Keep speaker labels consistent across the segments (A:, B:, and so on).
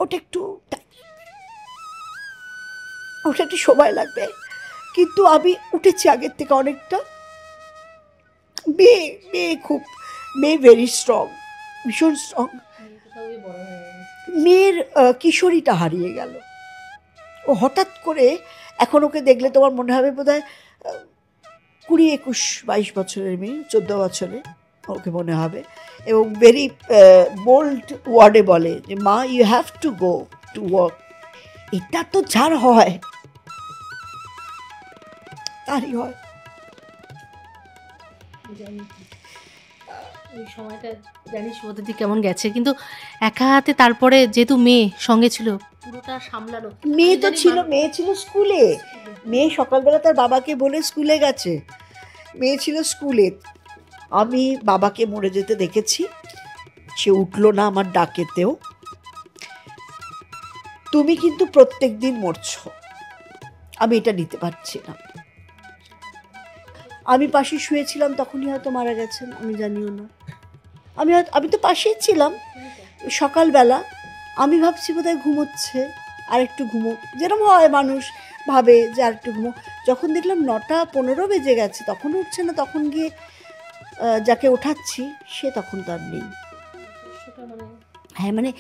A: ওটা একটু সময় লাগবে, কিন্তু আমি উঠেছি আগের থেকে অনেকটা। মেয়ে ভেরি স্ট্রং, ভীষণ স্ট্রং। মেয়ের কিশোরীটা হারিয়ে গেল। ও হঠাৎ করে, এখন ওকে দেখলে তোমার মনে হবে বোধহয় 20, 21, 22 বছরের মেয়ে, 14 বছরে ওকে মনে হবে। এবং ভেরি বোল্ড ওয়ার্ডে বলে যে মা, you have to go to work. এটা তো যার হয় তারই হয়।
B: ওই সময়টা জানি শুভদাদি কেমন গেছে, কিন্তু একা হাতে তারপরে যেহেতু মেয়ে সঙ্গে ছিল পুরোটা সামলানো।
A: মেয়ে ছিল স্কুলে। মেয়ে সকালবেলা তার বাবাকে বলে স্কুলে গেছে, মেয়ে ছিল স্কুলে। আমি বাবাকে মরে যেতে দেখেছি, সে উঠলো না আমার ডাকেতেও। তুমি কিন্তু প্রত্যেক দিন মরছো, আমি এটা নিতে পারছি না। আমি পাশে শুয়েছিলাম, তখনই হয়তো মারা গেছেন, আমি জানিও না। আমি তো পাশেই ছিলাম। সকালবেলা আমি ভাবছি বোধহয় ঘুমোচ্ছে, আর একটু ঘুমো, যেরকম হয় মানুষ ভাবে যে আর একটু ঘুমো। যখন দেখলাম 9:15 বেজে গেছে, তখন উঠছে না, তখন গিয়ে যাকে ওঠাচ্ছি সে তখন তার নেই। হ্যাঁ, মানে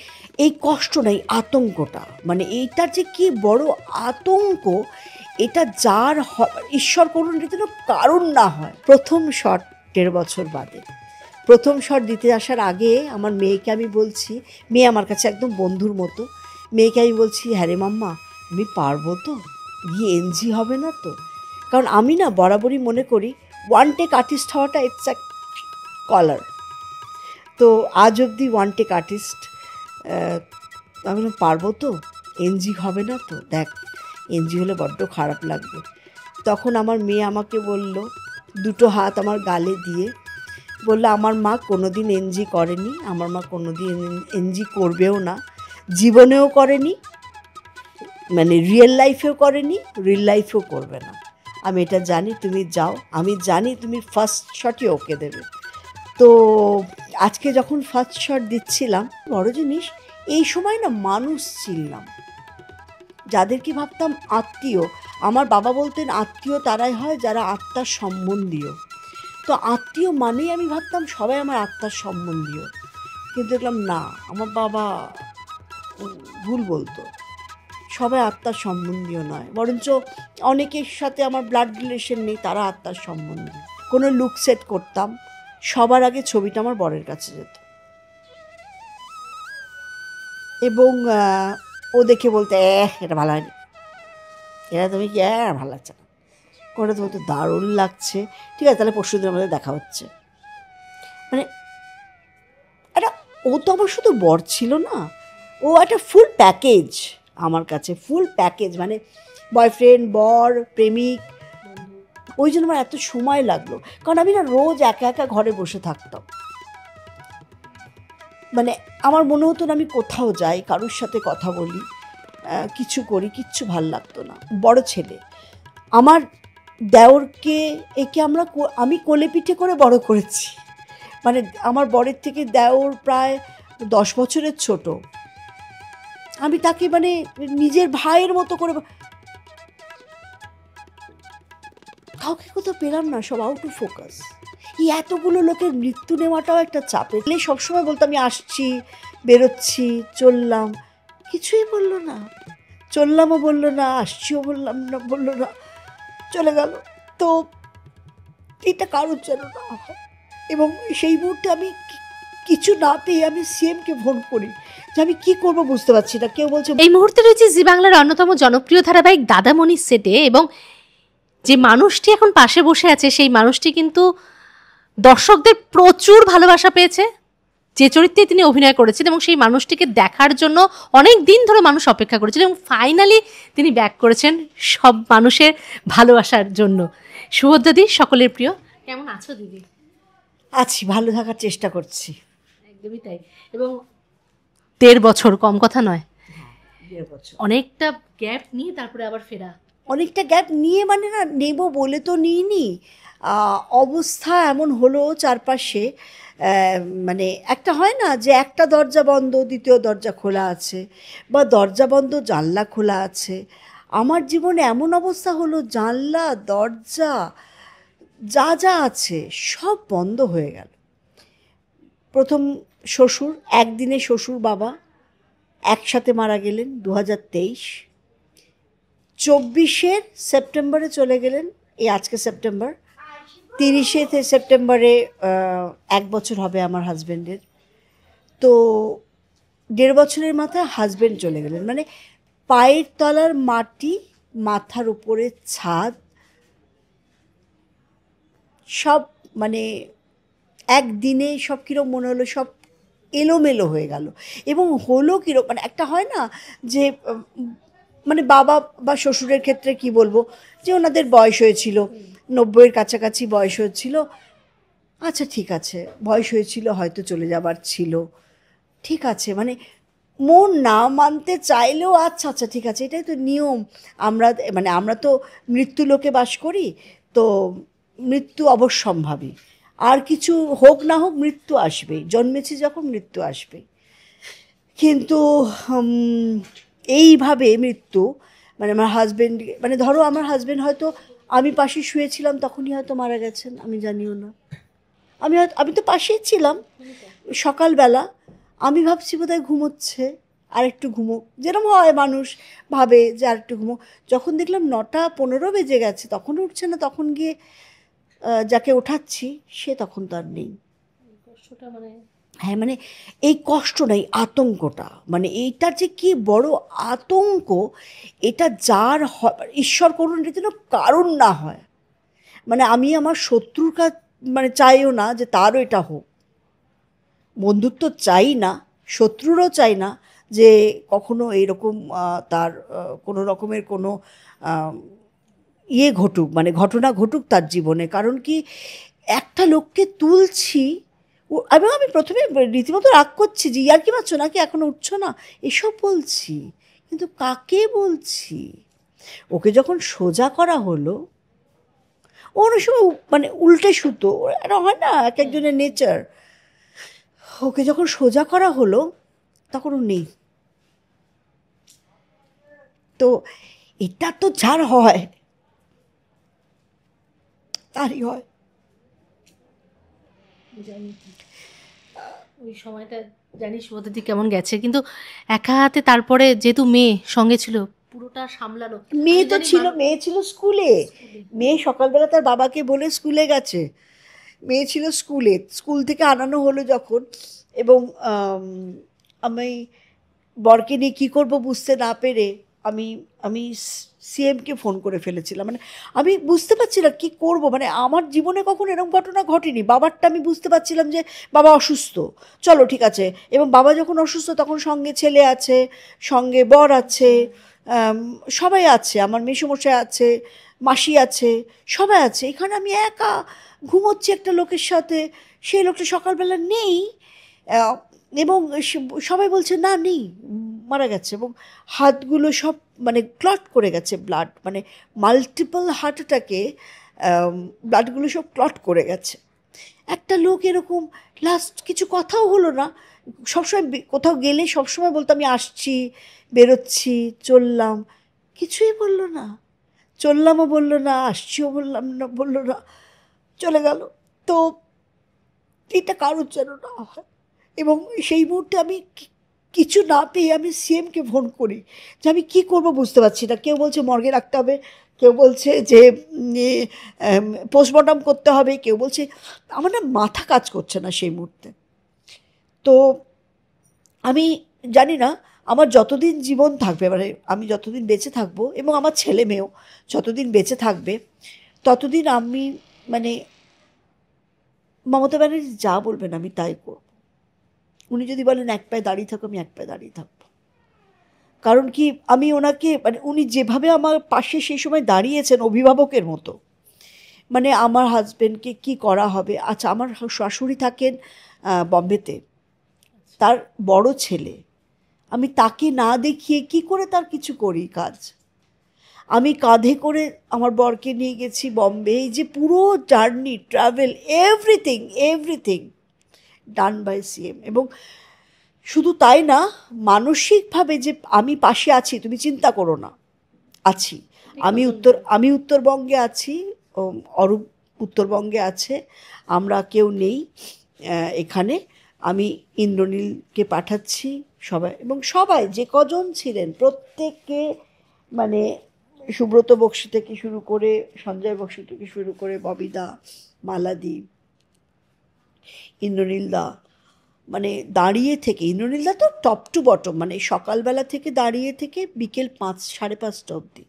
A: এই কষ্ট নাই, আতঙ্কটা, মানে এইটার যে কি বড় আতঙ্ক, এটা যার ঈশ্বর করুন এটা যেন কারণ না হয়। প্রথম শট 1.5 বছর বাদে, প্রথম শট দিতে আসার আগে আমার মেয়েকে আমি বলছি, মেয়ে আমার কাছে একদম বন্ধুর মতো, মেয়েকে আমি বলছি, হ্যাঁ রে মাম্মা, আমি পারবো তো, গিয়ে এনজি হবে না তো? কারণ আমি না বরাবরই মনে করি ওয়ান টেক আর্টিস্ট হওয়াটা ইটস আ কলার। তো আজ অবধি ওয়ান টেক আর্টিস্ট, আমি পারবো তো, এনজি হবে না তো? দেখ, এনজি হলে বড্ড খারাপ লাগবে। তখন আমার মেয়ে আমাকে বলল, দুটো হাত আমার গালে দিয়ে বললো, আমার মা কোনো দিন এনজি করেনি, আমার মা কোনো দিন এনজি করবেও না, জীবনেও করেনি, মানে রিয়েল লাইফেও করেনি, রিয়েল লাইফেও করবে না। আমি এটা জানি, তুমি যাও, আমি জানি তুমি ফার্স্ট শটই ওকে দেবে। তো আজকে যখন ফার্স্ট শট দিচ্ছিলাম, বড় জিনিস, এই সময় না মানুষ চিনলাম, যাদেরকে ভাবতাম আত্মীয়। আমার বাবা বলতেন আত্মীয় তারাই হয় যারা আত্মার সম্বন্ধীয়। তো আত্মীয় মানেই আমি ভাবতাম সবাই আমার আত্মার সম্বন্ধীয়, কিন্তু দেখলাম না, আমার বাবা ভুল বলতো, সবাই আত্মার সম্বন্ধীয় নয়, বরঞ্চ অনেকের সাথে আমার ব্লাড রিলেশন নেই, তারা আত্মার সম্বন্ধী। কোনো লুক সেট করতাম, সবার আগে ছবিটা আমার বরের কাছে যেত, এবং ও দেখে বলতে, এটা ভালো হয়নি, এটা তুমি কি ভালো লাগছে না, কোনটা তোমার তো দারুণ লাগছে, ঠিক আছে তাহলে পরশু দিন আমাদের দেখা হচ্ছে। মানে এটা, ও তো আমার শুধু বর ছিল না, ও একটা ফুল প্যাকেজ আমার কাছে, ফুল প্যাকেজ, মানে বয়ফ্রেন্ড, বর, প্রেমিক। ওই জন্য আমার এত সময় লাগলো, কারণ আমি না রোজ একা একা ঘরে বসে থাকতাম, মানে আমার মনে হতো না আমি কোথাও যাই, কারোর সাথে কথা বলি, কিছু করি, কিচ্ছু ভাল লাগতো না। বড় ছেলে আমার, দেওরকে একে আমি কোলে পিঠে করে বড় করেছি, মানে আমার বরের থেকে দেওর প্রায় 10 বছরের ছোট। আমি তাকে মানে নিজের ভাইয়ের মতো করে, কাউকে কোথাও পেলাম না, সব আউট অফ ফোকাস। এই এতগুলো লোকের মৃত্যু নেওয়াটাও একটা চাপের। সবসময় বলতো আমি আসছি, বেরোচ্ছি, চললাম, কিছুই বললো না, চললামও বললো না, আসছিও বললো না, চলে গেল। তো এটা কারোর যেন না হয়। এবং সেই মুহূর্তে আমি কিছু না পেয়ে আমি সিএমকে ফোন করি যে আমি কী করবো বুঝতে পারছি না। কেউ বলছে,
B: এই মুহূর্তে রয়েছে জি বাংলার অন্যতম জনপ্রিয় ধারাবাহিক দাদামণির সেটে, এবং যে মানুষটি এখন পাশে বসে আছে সেই মানুষটি কিন্তু দর্শকদের প্রচুর ভালোবাসা পেয়েছে, যে চরিত্রে তিনি অভিনয় করেছেন, এবং সেই মানুষটিকে দেখার জন্য অনেক দিন ধরে মানুষ অপেক্ষা করেছিল, এবং ফাইনালি তিনি ব্যাক করেছেন সব মানুষের ভালোবাসার জন্য। শুভদাদি সকলের প্রিয়, কেমন আছো দিদি?
A: আছি, ভালো থাকার চেষ্টা করছি।
B: একদমই তাই। এবং 1.5 বছর কম কথা নয়,
A: 1.5 বছর
B: অনেকটা গ্যাপ নিয়ে তারপরে আবার ফেরা।
A: অনেকটা গ্যাপ নিয়ে, মানে না নেব বলে তো নিইনি, অবস্থা এমন হলো চারপাশে মানে একটা হয় না যে একটা দরজা বন্ধ দ্বিতীয় দরজা খোলা আছে, বা দরজা বন্ধ জানলা খোলা আছে। আমার জীবনে এমন অবস্থা হলো, জানলা দরজা যা যা আছে সব বন্ধ হয়ে গেল। প্রথম শ্বশুর, একদিনে শ্বশুর বাবা একসাথে মারা গেলেন 2023। 24 সেপ্টেম্বরে চলে গেলেন, এই আজকে সেপ্টেম্বর, 30 সেপ্টেম্বরে 1 বছর হবে আমার হাজব্যান্ডের। তো 1.5 বছরের মাথায় হাজব্যান্ড চলে গেলেন। মানে পায়ের তলার মাটি, মাথার উপরে ছাদ, সব মানে একদিনে সব কীরকম মনে হলো, সব এলোমেলো হয়ে গেল। এবং হলো কীরকম, মানে একটা হয় না যে মানে বাবা বা শ্বশুরের ক্ষেত্রে কি বলবো, যে ওনাদের বয়স হয়েছিল, 90-এর কাছাকাছি বয়স হয়েছিল। আচ্ছা ঠিক আছে, বয়স হয়েছিল, হয়তো চলে যাবার ছিল, ঠিক আছে, মানে মন না মানতে চাইলেও আচ্ছা আচ্ছা ঠিক আছে, এটাই তো নিয়ম। আমরা তো মৃত্যু লোকে বাস করি, তো মৃত্যু অবশ্যম্ভাবী। আর কিছু হোক না হোক মৃত্যু আসবেই, জন্মেছি যখন মৃত্যু আসবেই। কিন্তু এইভাবে মৃত্যু, মানে আমার হাজব্যান্ড, মানে ধরো আমার হাজব্যান্ড হয়তো আমি পাশে শুয়েছিলাম তখনই হয়তো মারা গেছেন, আমি জানিও না। আমি তো পাশেই ছিলাম সকালবেলা, আমি ভাবছি বোধহয় ঘুমোচ্ছে, আর একটু ঘুমোক, যেরকম হয় মানুষ ভাবে যে আর একটু ঘুমোক। যখন দেখলাম 9:15 বেজে গেছে, তখন উঠছে না, তখন গিয়ে যাকে ওঠাচ্ছি সে তখন তো আর নেই। হ্যাঁ, মানে এই কষ্ট নেই, আতঙ্কটা, মানে এইটার যে কি বড় আতঙ্ক, এটা যার ঈশ্বর করুন এটা যেন কারণ না হয়। মানে আমি আমার শত্রুর মানে চাইও না যে তারও এটা হোক, বন্ধুত্ব চাই না, শত্রুরও চাই না যে কখনো এইরকম তার কোনো রকমের কোনো ঘটুক, মানে ঘটনা ঘটুক তার জীবনে। কারণ কি, একটা লোককে তুলছি, এবং আমি প্রথমে রীতিমতো রাগ করছি যে ইয়ার কি মারছো নাকি, এখনো উঠছো না, এসব বলছি, কিন্তু কাকে বলছি? ওকে যখন সোজা করা হলো, অনেক সময় মানে উল্টে সুতো, এটা হয় না এক একজনের নেচার, ওকে যখন সোজা করা হলো তখন ও নেই। তো এটা তো যার হয় তারই হয়।
B: ওই সময়টা জানিস শুভদীদি কেমন গেছে, কিন্তু একা হাতে, তারপরে যেহেতু মেয়ে সঙ্গে ছিল, পুরোটা সামলানো।
A: মেয়ে ছিল স্কুলে। মেয়ে সকালবেলা তার বাবাকে বলে স্কুলে গেছে, মেয়ে ছিল স্কুলে, স্কুল থেকে আনানো হলো যখন, এবং আমি বরকে নিয়ে কী করবো বুঝতে না পেরে আমি আমি সিএমকে ফোন করে ফেলেছিলাম। মানে আমি বুঝতে পারছি না কী করবো, মানে আমার জীবনে কখনো এরকম ঘটনা ঘটেনি। বাবারটা আমি বুঝতে পারছিলাম যে বাবা অসুস্থ, চলো ঠিক আছে, এবং বাবা যখন অসুস্থ তখন সঙ্গে ছেলে আছে, সঙ্গে বর আছে, সবাই আছে, আমার মেসোমশাই আছে, মাসি আছে, সবাই আছে। এখানে আমি একা ঘুমোচ্ছি একটা লোকের সাথে, সেই লোকটা সকালবেলা নেই, এবং সবাই বলছে না নেই, মারা গেছে, এবং হাতগুলো সব মানে ক্লট করে গেছে, ব্লাড, মানে মাল্টিপল হার্ট অ্যাটাকে ব্লাডগুলো সব ক্লট করে গেছে। একটা লোক এরকম, লাস্ট কিছু কথাও হলো না। সবসময় কোথাও গেলে সবসময় বলতো আমি আসছি, বেরোচ্ছি, চললাম, কিছুই বললো না, চললামও বললো না, আসছিও বললো না, চলে গেল। তো এটা কারোর যেন না হয়। এবং সেই মুহূর্তে আমি কিছু না পেয়ে আমি সিএমকে ফোন করি যে আমি কী করবো বুঝতে পারছি না। কেউ বলছে মর্গে রাখতে হবে, কেউ বলছে যে পোস্টমর্টম করতে হবে, কেউ বলছে, আমার না মাথা কাজ করছে না সেই মুহূর্তে। তো আমি জানি না আমার যতদিন জীবন থাকবে, মানে আমি যতদিন বেঁচে থাকবো, এবং আমার ছেলে মেয়েও যতদিন বেঁচে থাকবে, ততদিন আমি মানে মমতা ব্যানার্জি যা বলবেন আমি তাই করব। উনি যদি বলেন এক পায়ে দাঁড়িয়ে থাকো, আমি এক পায়ে দাঁড়িয়ে থাকবো। কারণ কি, আমি ওনাকে, মানে উনি যেভাবে আমার পাশে সেই সময় দাঁড়িয়েছেন অভিভাবকের মতো, মানে আমার হাজব্যান্ডকে কি করা হবে। আচ্ছা, আমার শাশুড়ি থাকেন বম্বেতে, তার বড় ছেলে, আমি তাকে না দেখিয়ে কি করে তার কিছু করি কাজ। আমি কাঁধে করে আমার বরকে নিয়ে গেছি বম্বে, এই যে পুরো journey, travel, everything, done by CM. এবং শুধু তাই না, মানসিকভাবে যে আমি পাশে আছি, তুমি চিন্তা করো না, আছি। আমি উত্তরবঙ্গে আছি, অরূপ উত্তরবঙ্গে আছে, আমরা কেউ নেই এখানে। আমি ইন্দ্রনীলকে পাঠাচ্ছি, সবাই এবং সবাই যে কজন ছিলেন প্রত্যেককে, মানে সুব্রত বক্সী থেকে শুরু করে, সঞ্জয় বক্সী থেকে শুরু করে, ববিদা, মালাদি, ইন্দ্রনীল দা, মানে দাঁড়িয়ে থেকে, ইন্দ্রনীল দা তো টপ টু বটম, মানে সকালবেলা থেকে দাঁড়িয়ে থেকে বিকেল 5, 5:30 অবধি।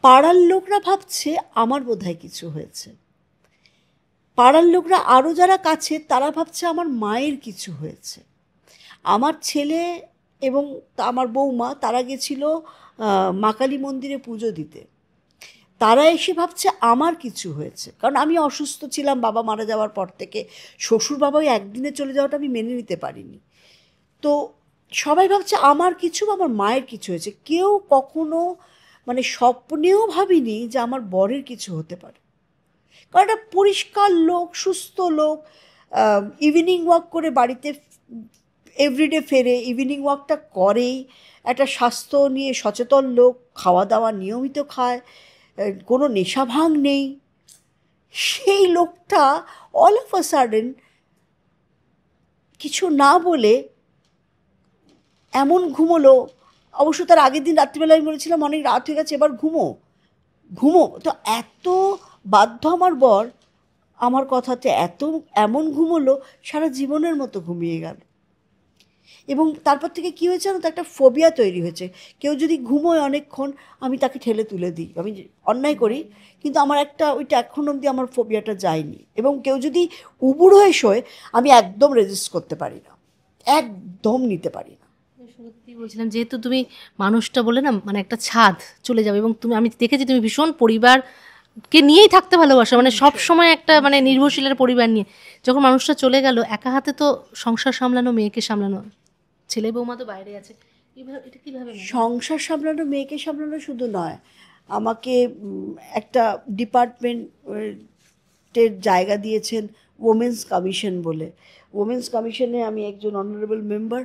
A: পাড়ার লোকরা ভাবছে আমার বোধহয় কিছু হয়েছে, পাড়ার লোকরা আরও যারা কাছে তারা ভাবছে আমার মায়ের কিছু হয়েছে। আমার ছেলে এবং আমার বৌমা তারা গেছিল মা কালী মন্দিরে পুজো দিতে, তারা এসে ভাবছে আমার কিছু হয়েছে, কারণ আমি অসুস্থ ছিলাম বাবা মারা যাওয়ার পর থেকে। শ্বশুর বাবা ওই একদিনে চলে যাওয়াটা আমি মেনে নিতে পারিনি। তো সবাই ভাবছে আমার কিছু, আমার মায়ের কিছু হয়েছে। কেউ কখনো মানে স্বপ্নেও ভাবিনি যে আমার বরের কিছু হতে পারে, কারণ একটা পরিষ্কার লোক, সুস্থ লোক, ইভিনিং ওয়াক করে বাড়িতে এভরিডে ফেরে, ইভিনিং ওয়াকটা করেই, একটা স্বাস্থ্য নিয়ে সচেতন লোক, খাওয়া দাওয়া নিয়মিত খায়, কোনো নেশাভাঙ নেই। সেই লোকটা অল অফ আ সাডেন কিছু না বলে এমন ঘুমোলো। অবশ্য তার আগের দিন রাত্রিবেলা আমি বলেছিলাম অনেক রাত হয়ে গেছে, এবার ঘুমো ঘুমো। তো এত বাধ্য আমার বর আমার কথাতে, এমন ঘুমোলো, সারা জীবনের মতো ঘুমিয়ে গেল। এবং তারপর থেকে কী হয়েছে জানো তো, একটা ফোবিয়া তৈরি হয়েছে। কেউ যদি ঘুমোয় অনেকক্ষণ, আমি তাকে ঠেলে তুলে দিই, আমি অন্যায় করি, কিন্তু আমার একটা ওইটা এখন অবধি আমার ফোবিয়াটা যায়নি। এবং কেউ যদি উবুড় হয়ে শোয়, আমি একদম রেজিস্ট করতে পারি না, একদম নিতে পারি না।
B: সত্যি বলছিলাম, যেহেতু তুমি মানুষটা বলে না, মানে একটা ছাদ চলে যাবে, এবং তুমি, আমি দেখেছি তুমি ভীষণ পরিবারকে নিয়েই থাকতে ভালোবাসো, মানে সব সময় একটা মানে নির্ভরশীলের পরিবার নিয়ে। যখন মানুষটা চলে গেল, একা হাতে তো সংসার সামলানো, মেয়েকে সামলানো, ছেলে বৌমা তো বাইরে আছে, এটা কিভাবে?
A: সংসার সামলানো, মেয়েকে সামলানো শুধু নয়, আমাকে একটা ডিপার্টমেন্টের জায়গা দিয়েছেন ওমেন্স কমিশন বলে। ওমেন্স কমিশনে আমি একজন অনারেবল মেম্বার।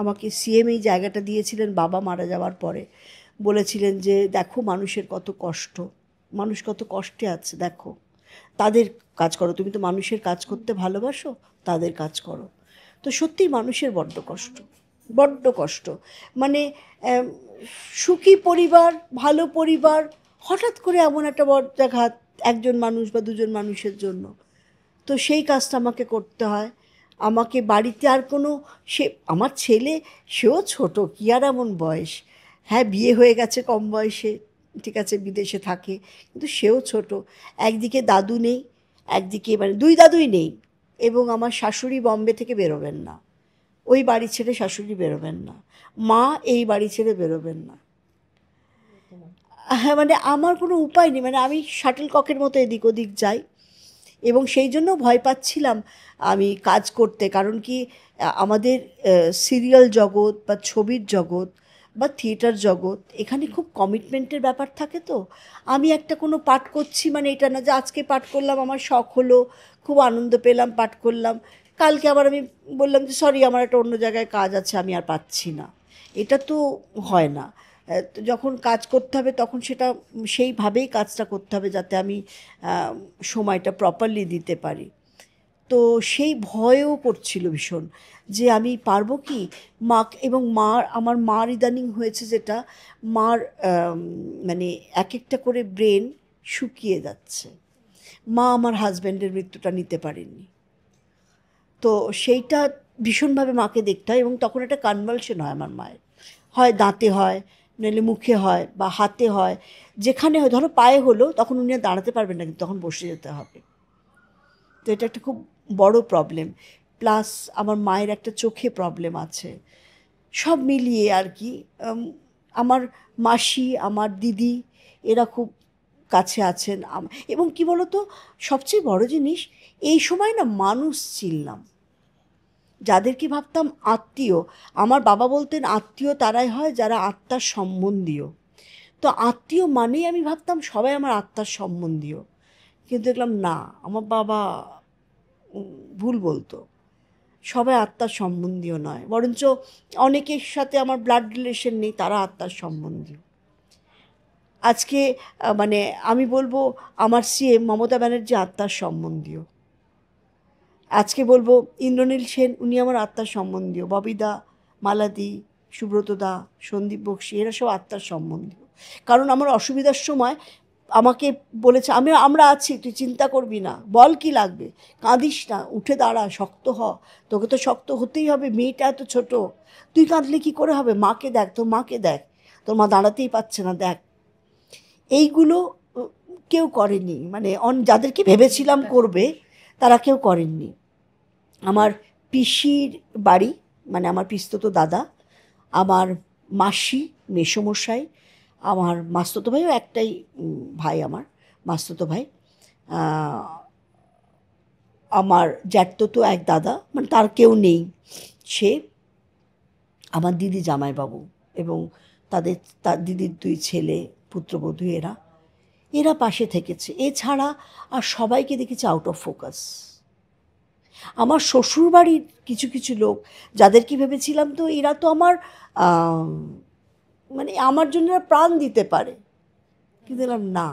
A: আমাকে সিএম এই জায়গাটা দিয়েছিলেন বাবা মারা যাওয়ার পরে। বলেছিলেন যে দেখো মানুষের কত কষ্ট, মানুষ কত কষ্টে আছে, দেখো তাদের কাজ করো, তুমি তো মানুষের কাজ করতে ভালোবাসো, তাদের কাজ করো। তো সত্যিই মানুষের বড্ড কষ্ট, বড্ড কষ্ট। মানে সুখী পরিবার, ভালো পরিবার, হঠাৎ করে এমন একটা বজ্রাঘাত একজন মানুষ বা দুজন মানুষের জন্য। তো সেই কাজটা আমাকে করতে হয়। আমাকে বাড়িতে আর কোনো, সে আমার ছেলে, সেও ছোট, কি আর এমন বয়স, হ্যাঁ বিয়ে হয়ে গেছে কম বয়সে, ঠিক আছে বিদেশে থাকে, কিন্তু সেও ছোট। একদিকে দাদু নেই, একদিকে মানে দুই দাদুই নেই, এবং আমার শাশুড়ি বম্বে থেকে বেরোবেন না, ওই বাড়ি ছেড়ে শাশুড়ি বেরোবেন না, মা এই বাড়ি ছেড়ে বেরোবেন না। হ্যাঁ, মানে আমার কোনো উপায় নেই, মানে আমি শাটলককের মতো এদিক ওদিক যাই। এবং সেই জন্য ভয় পাচ্ছিলাম আমি কাজ করতে, কারণ কি আমাদের সিরিয়াল জগৎ বা ছবির জগৎ বা থিয়েটার জগৎ, এখানে খুব কমিটমেন্টের ব্যাপার থাকে। তো আমি একটা কোনো পাঠ করছি, মানে এটা না যে আজকে পাঠ করলাম, আমার শখ হলো, খুব আনন্দ পেলাম, পাঠ করলাম, কালকে আবার আমি বললাম যে সরি আমার একটা অন্য জায়গায় কাজ আছে, আমি আর পাচ্ছি না। এটা তো হয় না। যখন কাজ করতে হবে তখন সেটা সেইভাবেই কাজটা করতে হবে, যাতে আমি সময়টা প্রপারলি দিতে পারি। তো সেই ভয়ও করছিল ভীষণ, যে আমি পারবো কি। মা এবং আমার মার ইদানিং হয়েছে যেটা, মার মানে এক একটা করে ব্রেন শুকিয়ে যাচ্ছে। মা আমার হাজব্যান্ডের মৃত্যুটা নিতে পারেননি, তো সেইটা ভীষণভাবে মাকে দেখতে হয়। এবং তখন একটা কনভালশন হয় আমার মায়ের, হয় দাঁতে হয়, নইলে মুখে হয়, বা হাতে হয়, যেখানে হয়। ধরো পায়ে হলো, তখন উনি আর দাঁড়াতে পারবেন না, কিন্তু তখন বসে যেতে হবে। তো এটা একটা খুব বড় প্রবলেম। প্লাস আমার মায়ের একটা চোখে প্রবলেম আছে, সব মিলিয়ে আর কি। আমার মাসি, আমার দিদি, এরা খুব কাছে আছেন। এবং কি বলতো, সবচেয়ে বড় জিনিস, এই সময় না মানুষ চিনলাম, যাদেরকে ভাবতাম আত্মীয়। আমার বাবা বলতেন আত্মীয় তারাই হয় যারা আত্মার সম্বন্ধীয়। তো আত্মীয় মানেই আমি ভাবতাম সবাই আমার আত্মার সম্বন্ধীয়, কিন্তু দেখলাম না, আমার বাবা ভুল বলতো। সবাই আত্মার সম্বন্ধীয় নয়, বরঞ্চ অনেকের সাথে আমার ব্লাড রিলেশন নেই, তারা আত্মার সম্বন্ধীয়। আজকে মানে আমি বলবো আমার সিএম মমতা ব্যানার্জি আত্মার সম্বন্ধীয়। আজকে বলবো ইন্দ্রনীল সেন, উনি আমার আত্মার সম্বন্ধীয়। ববিদা, মালাদি, সুব্রতদা, সন্দীপ বক্সী, এরা সব আত্মার সম্বন্ধীয়। কারণ আমার অসুবিধার সময় আমাকে বলেছে আমরা আছি, তুই চিন্তা করবি না, বল কি লাগবে, কাঁদিস না, উঠে দাঁড়া, শক্ত হ, তোকে তো শক্ত হতেই হবে, মেয়েটা এত ছোট, তুই কাঁদলে কি করে হবে, মাকে দেখ, তোর মাকে দেখ, তোর মা দাঁড়াতেই পারছে না, দেখ। এইগুলো কেউ করেনি, মানে যাদেরকে ভেবেছিলাম করবে তারা কেউ করেননি। আমার পিসির বাড়ি, মানে আমার পিস্তত দাদা, আমার মাসি, মেসোমশাই, আমার মাস্তুতো ভাইও একটাই ভাই, আমার মাস্তুতো ভাই, আমার জ্যাঠতো এক দাদা, মানে তার কেউ নেই, সে আমার দিদি জামাইবাবু এবং তার দিদির 2 ছেলে পুত্রবধূ, এরা পাশে থেকেছে। এছাড়া আর সবাইকে দেখেছি আউট অফ ফোকাস। আমার শ্বশুরবাড়ির কিছু কিছু লোক যাদেরকে ভেবেছিলাম তো এরা তো আমার মানে আমার জন্য প্রাণ দিতে পারে, কিন্তু দেখলাম না।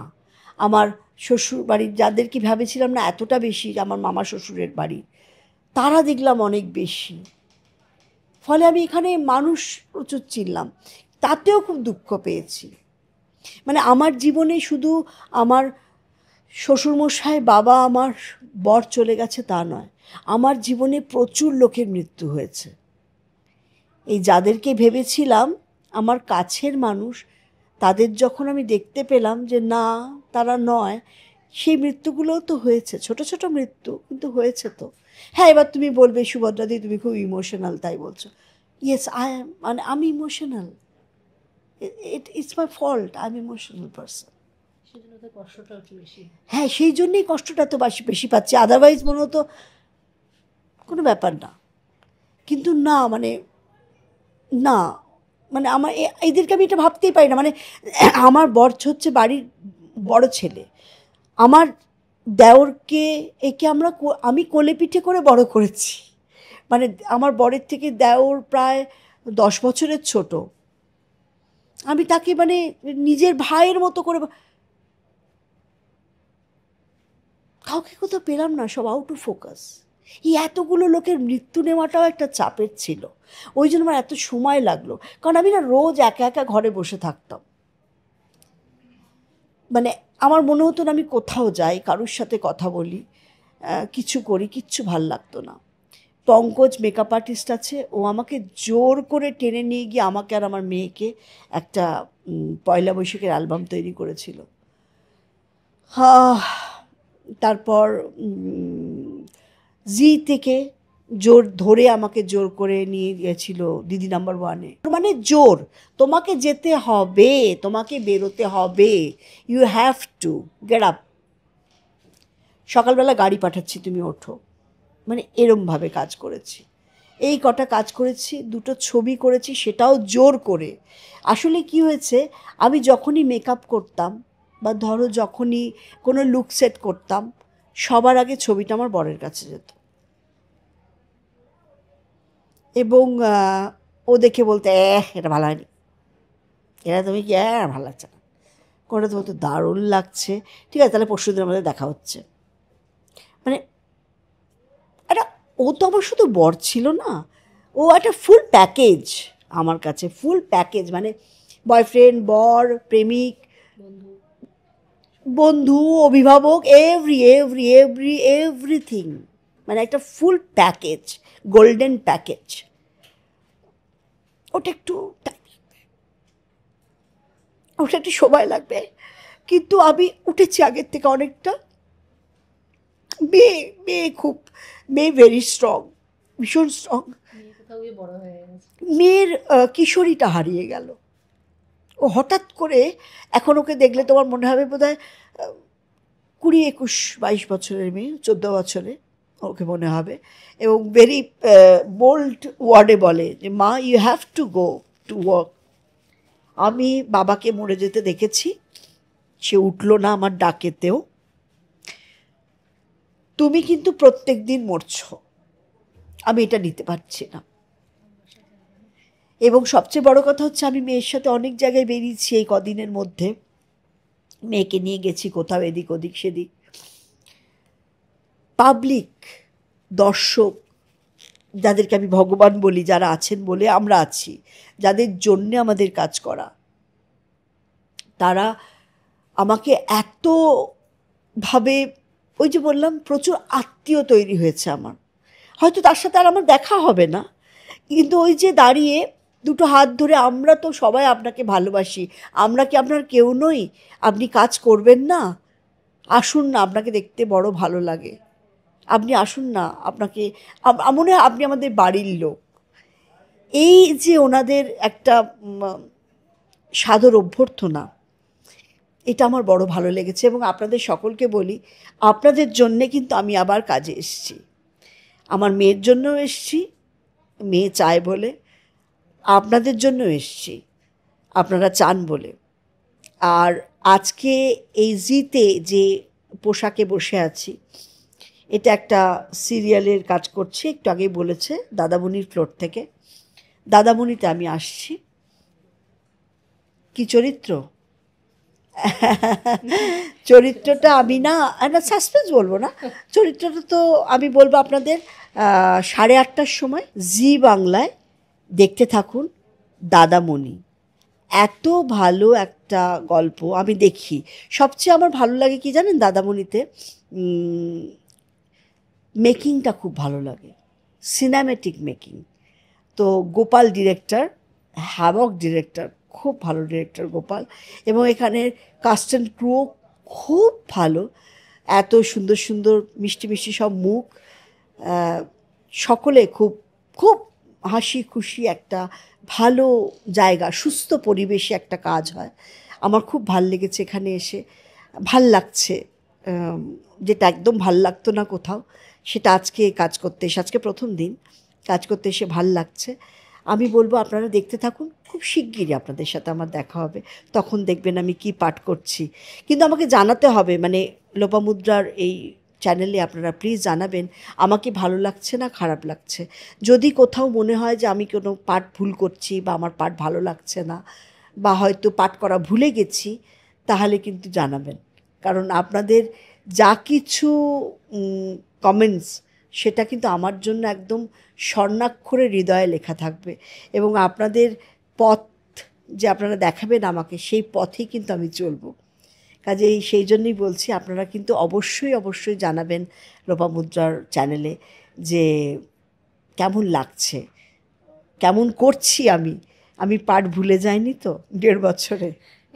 A: আমার শ্বশুরবাড়ির যাদেরকে ভেবেছিলাম না এতটা বেশি, আমার মামা শ্বশুরের বাড়ি, তারা দেখলাম অনেক বেশি। ফলে আমি এখানে মানুষ প্রচুর চিনলাম, তাতেও খুব দুঃখ পেয়েছি। মানে আমার জীবনে শুধু আমার শ্বশুরমশাই, বাবা, আমার বর চলে গেছে তা নয়, আমার জীবনে প্রচুর লোকের মৃত্যু হয়েছে। এই যাদেরকে ভেবেছিলাম আমার কাছের মানুষ, তাদের যখন আমি দেখতে পেলাম যে না, তারা নয়, সেই মৃত্যুগুলোও তো হয়েছে, ছোট ছোট মৃত্যু, কিন্তু হয়েছে তো। হ্যাঁ, এবার তুমি বলবে সুভদ্রাদি তুমি খুব ইমোশনাল তাই বলছো। ইয়েস, মানে আমি emotional, it's my fault, I am emotional person. হ্যাঁ, সেই জন্যেই কষ্টটা তো বেশি পাচ্ছি, আদারওয়াইজ মনে হতো কোনো ব্যাপার না। কিন্তু না, মানে না, মানে আমার এদেরকে আমি এটা ভাবতেই পারি না। মানে আমার বর হচ্ছে বাড়ির বড় ছেলে, আমার দেওরকে আমি কোলে পিঠে করে বড় করেছি। মানে আমার বরের থেকে দেওর প্রায় 10 বছরের ছোট। আমি তাকে মানে নিজের ভাইয়ের মতো করে, কাউকে কোথাও পেলাম না, সব আউট অফ ফোকাস। এই এতগুলো লোকের মৃত্যু নেওয়াটাও একটা চাপের ছিল, ওই জন্য আমার এত সময় লাগলো। কারণ আমি না রোজ একা একা ঘরে বসে থাকতাম, মানে আমার মনে হতো না আমি কোথাও যাই, কারোর সাথে কথা বলি, কিছু করি, কিচ্ছু ভাল লাগতো না। পঙ্কজ মেকআপ আর্টিস্ট আছে, ও আমাকে জোর করে টেনে নিয়ে গিয়ে আমাকে আর আমার মেয়েকে একটা পয়লা বৈশাখের অ্যালবাম তৈরি করেছিল। তারপর জি থেকে আমাকে জোর করে নিয়ে গিয়েছিল দিদি নাম্বার 1-এ। মানে জোর, তোমাকে যেতে হবে, তোমাকে বেরোতে হবে, you have to get up, সকালবেলা গাড়ি পাঠাচ্ছি তুমি ওঠো, মানে এরমভাবে কাজ করেছি। এই কটা কাজ করেছি, 2টো ছবি করেছি, সেটাও জোর করে। আসলে কি হয়েছে, আমি যখনই মেকআপ করতাম বা ধরো যখনই কোনো লুক সেট করতাম, সবার আগে ছবিটা আমার বরের কাছে যেত এবং ও দেখে বলতে এটা ভালো হয়নি, এটা তুমি কি ভালো লাগছে না, কোনটা তো বলতো দারুণ লাগছে, ঠিক আছে তাহলে পরশু দিনের মধ্যে দেখা হচ্ছে। মানে একটা, ও তো আমার শুধু বর ছিল না, ও একটা ফুল প্যাকেজ আমার কাছে, ফুল প্যাকেজ, মানে বয়ফ্রেন্ড, বর, প্রেমিক, বন্ধু, অভিভাবক, এভরিথিং, মানে একটা ফুল প্যাকেজ, গোল্ডেন প্যাকেজ। ওটা একটু সময় লাগবে, কিন্তু আমি উঠেছি আগের থেকে অনেকটা। মেয়ে ভেরি স্ট্রং, ভীষণ স্ট্রং। মেয়ের কিশোরীটা হারিয়ে গেল, ও হঠাৎ করে, এখন ওকে দেখলে তোমার মনে হবে বোধহয় 20, 21, 22 বছরের মেয়ে, 14 বছরে ওকে মনে হবে, এবং ভেরি বোল্ড ওয়ার্ডে বলে যে মা you have to go to work. আমি বাবাকে মরে যেতে দেখেছি, সে উঠল না আমার ডাকেতেও। তুমি কিন্তু প্রত্যেক দিন মরছো, আমি এটা নিতে পারছি না। এবং সবচেয়ে বড় কথা হচ্ছে, আমি মেয়ের সাথে অনেক জায়গায় বেরিয়েছি এই কদিনের মধ্যে, মেয়েকে নিয়ে গেছি কোথাও এদিক ওদিক সেদিক। পাবলিক, দর্শক, যাদেরকে আমি ভগবান বলি, যারা আছেন বলে আমরা আছি, যাদের জন্যে আমাদের কাজ করা, তারা আমাকে এতভাবে, ওই যে বললাম, প্রচুর আত্মীয় তৈরি হয়েছে আমার। হয়তো তার সাথে আর আমার দেখা হবে না, কিন্তু ওই যে দাঁড়িয়ে দুটো হাত ধরে, আমরা তো সবাই আপনাকে ভালোবাসি, আমরা কি আপনার কেউ নই, আপনি কাজ করবেন না, আসুন না, আপনাকে দেখতে বড় ভালো লাগে, আপনি আসুন না, আপনাকে মনে হয় আপনি আমাদের বাড়ির লোক। এই যে ওনাদের একটা সাদর অভ্যর্থনা, এটা আমার বড় ভালো লেগেছে। এবং আপনাদের সকলকে বলি, আপনাদের জন্যে কিন্তু আমি আবার কাজে এসেছি, আমার মেয়ের জন্যও এসেছি, মেয়ে চায় বলে, আপনাদের জন্যও এসেছি, আপনারা চান বলে। আর আজকে এই জিতে যে পোশাকে বসে আছি, এটা একটা সিরিয়ালের কাজ করছি, একটু আগেই বলেছে, দাদামণির ফ্লোর থেকে। দাদামণিতে আমি আসছি। কি চরিত্র? চরিত্রটা আমি না, সাসপেন্স বলবো না, চরিত্রটা তো আমি বলবো আপনাদের 8:30টার সময় জি বাংলায় দেখতে থাকুন। দাদামণি এত ভালো একটা গল্প আমি দেখি। সবচেয়ে আমার ভালো লাগে কি জানেন, দাদামণিতে মেকিংটা খুব ভালো লাগে, সিনেম্যাটিক মেকিং। তো গোপাল ডিরেক্টর, হ্যাভক ডিরেক্টর, খুব ভালো ডিরেক্টর গোপাল। এবং এখানের কাস্ট অ্যান্ড ক্রুও খুব ভালো, এত সুন্দর সুন্দর মিষ্টি মিষ্টি সব মুখ, সকলে খুব খুব হাসি খুশি, একটা ভালো জায়গা, সুস্থ পরিবেশে একটা কাজ হয়। আমার খুব ভাল লেগেছে এখানে এসে, ভাল লাগছে, যেটা একদম ভাল লাগতো না কোথাও, সেটা আজকে কাজ করতে এসে, আজকে প্রথম দিন কাজ করতে এসে ভাল লাগছে। আমি বলবো আপনারা দেখতে থাকুন, খুব শিগগিরই আপনাদের সাথে আমার দেখা হবে, তখন দেখবেন আমি কি পাঠ করছি। কিন্তু আমাকে জানাতে হবে, মানে লোপামুদ্রার এই চ্যানেলে আপনারা প্লিজ জানাবেন আমাকে ভালো লাগছে না খারাপ লাগছে। যদি কোথাও মনে হয় যে আমি কোনো পাঠ ভুল করছি, বা আমার পাঠ ভালো লাগছে না, বা হয়তো পাঠ করা ভুলে গেছি, তাহলে কিন্তু জানাবেন। কারণ আপনাদের যা কিছু কমেন্টস, সেটা কিন্তু আমার জন্য একদম স্বর্ণাক্ষরে হৃদয়ে লেখা থাকবে। এবং আপনাদের পথ যে আপনারা দেখাবেন আমাকে, সেই পথেই কিন্তু আমি চলবো। কাজেই সেই জন্যই বলছি, আপনারা কিন্তু অবশ্যই অবশ্যই জানাবেন লোপামুদ্রার চ্যানেলে যে কেমন লাগছে, কেমন করছি আমি পাঠ ভুলে যাইনি তো 1.5 বছরে।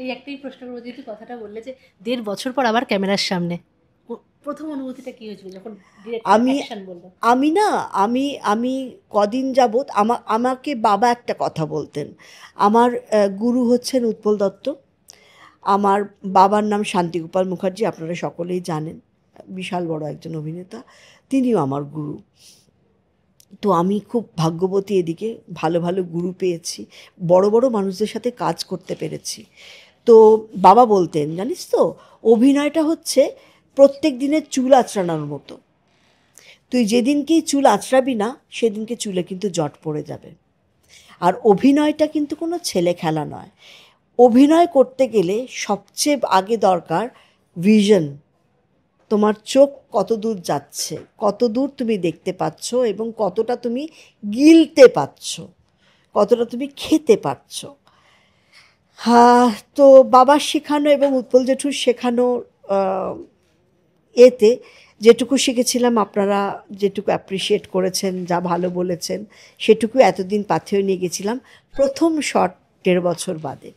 B: এই একটাই প্রশ্ন করবো, যেহেতু কথাটা বললে যে 1.5 বছর পর আবার ক্যামেরার সামনে, প্রথম অনুভূতিটা কি হয়েছিল যখন অ্যাকশন বললো?
A: আমি কদিন যাবৎ আমাকে বাবা একটা কথা বলতেন। আমার গুরু হচ্ছেন উৎপল দত্ত, আমার বাবার নাম শান্তিগোপাল মুখার্জি, আপনারা সকলেই জানেন, বিশাল বড় একজন অভিনেতা, তিনিও আমার গুরু। তো আমি খুব ভাগ্যবতী, এদিকে ভালো ভালো গুরু পেয়েছি, বড় বড় মানুষদের সাথে কাজ করতে পেরেছি। তো বাবা বলতেন, জানিস তো, অভিনয়টা হচ্ছে প্রত্যেক দিনের চুল আঁচড়ানোর মতো, তুই যেদিনকেই চুল আঁচড়াবি না, সেদিনকে চুলে কিন্তু জট পড়ে যাবে। আর অভিনয়টা কিন্তু কোনো ছেলে খেলা নয়। অভিনয় করতে গেলে সবচেয়ে আগে দরকার ভিশন, তোমার চোখ কত দূর যাচ্ছে, কত দূর তুমি দেখতে পাচ্ছ, এবং কতটা তুমি গিলতে পাচ্ছ, কতটা তুমি খেতে পাচ্ছ। হ্যাঁ, তো বাবার শেখানো এবং উৎপল জেঠুর শেখানো এতে যেটুকু শিখেছিলাম, আপনারা যেটুকু অ্যাপ্রিসিয়েট করেছেন, যা ভালো বলেছেন, সেটুকু এতদিন পাথেয় নিয়ে গেছিলাম। প্রথম শট 1.5 বছর বাদে,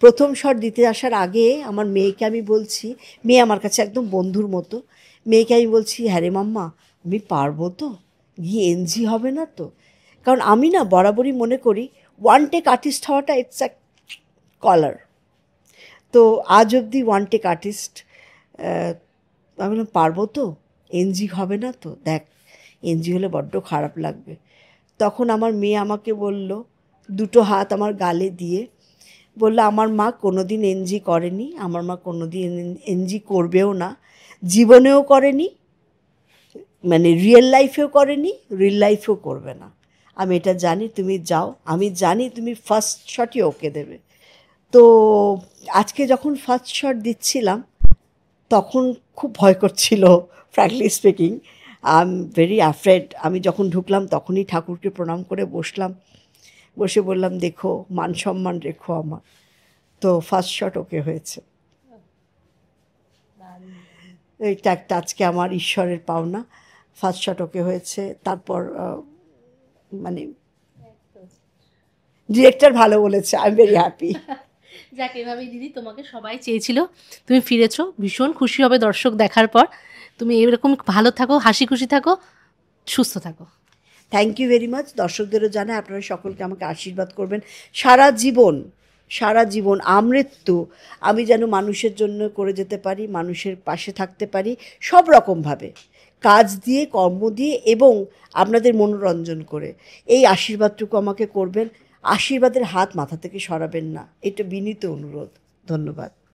A: প্রথম শট দিতে আসার আগে আমার মেয়েকে আমি বলছি, মেয়ে আমার কাছে একদম বন্ধুর মতো, মেয়েকে আমি বলছি, হ্যাঁ রে মাম্মা, আমি পারবো তো, গিয়ে এনজি হবে না তো? কারণ আমি না বরাবরই মনে করি ওয়ান টেক আর্টিস্ট হওয়াটা ইটস আ কলার। তো আজ অবধি ওয়ান টেক আর্টিস্ট, আমি বললাম পারবো তো, এনজি হবে না তো? দেখ, এনজি হলে বড্ড খারাপ লাগবে। তখন আমার মেয়ে আমাকে বলল, দুটো হাত আমার গালে দিয়ে বলল, আমার মা কোনো দিন এনজি করেনি, আমার মা কোনো দিন এনজি করবেও না, জীবনেও করেনি, মানে রিয়েল লাইফেও করেনি, রিয়েল লাইফেও করবে না। আমি এটা জানি। তুমি যাও, আমি জানি তুমি ফার্স্ট শটই ওকে দেবে। তো আজকে যখন ফার্স্ট শট দিচ্ছিলাম তখন খুব ভয় করছিল, frankly speaking. I am very afraid. আমি যখন ঢুকলাম তখনই ঠাকুরকে প্রণাম করে বসলাম, বসে বললাম দেখো মান সম্মান রেখো আমার। তো ফার্স্ট শট ওকে হয়েছে। এইটা একটা আজকে আমার ঈশ্বরের পাওনা। ফার্স্ট শট ওকে হয়েছে। তারপর মানে ডিরেক্টর ভালো বলেছে, আই এম ভেরি হ্যাপি।
B: যাক, এভাবেই দিদি তোমাকে সবাই চেয়েছিল, তুমি ফিরেছো, ভীষণ খুশি হবে দর্শক দেখার পর। তুমি এরকম ভালো থাকো, হাসি খুশি থাকো, সুস্থ থাকো।
A: Thank you very much. দর্শকদেরও জানাই আপনারা সকলকে আমাকে আশীর্বাদ করবেন সারা জীবন, সারা জীবন আমৃত্যু আমি যেন মানুষের জন্য করে যেতে পারি, মানুষের পাশে থাকতে পারি সব রকমভাবে, কাজ দিয়ে, কর্ম দিয়ে এবং আপনাদের মনোরঞ্জন করে। এই আশীর্বাদটুকু আমাকে করবেন। আশীর্বাদের হাত মাথা থেকে সরাবেন না, এটা বিনীত অনুরোধ। ধন্যবাদ।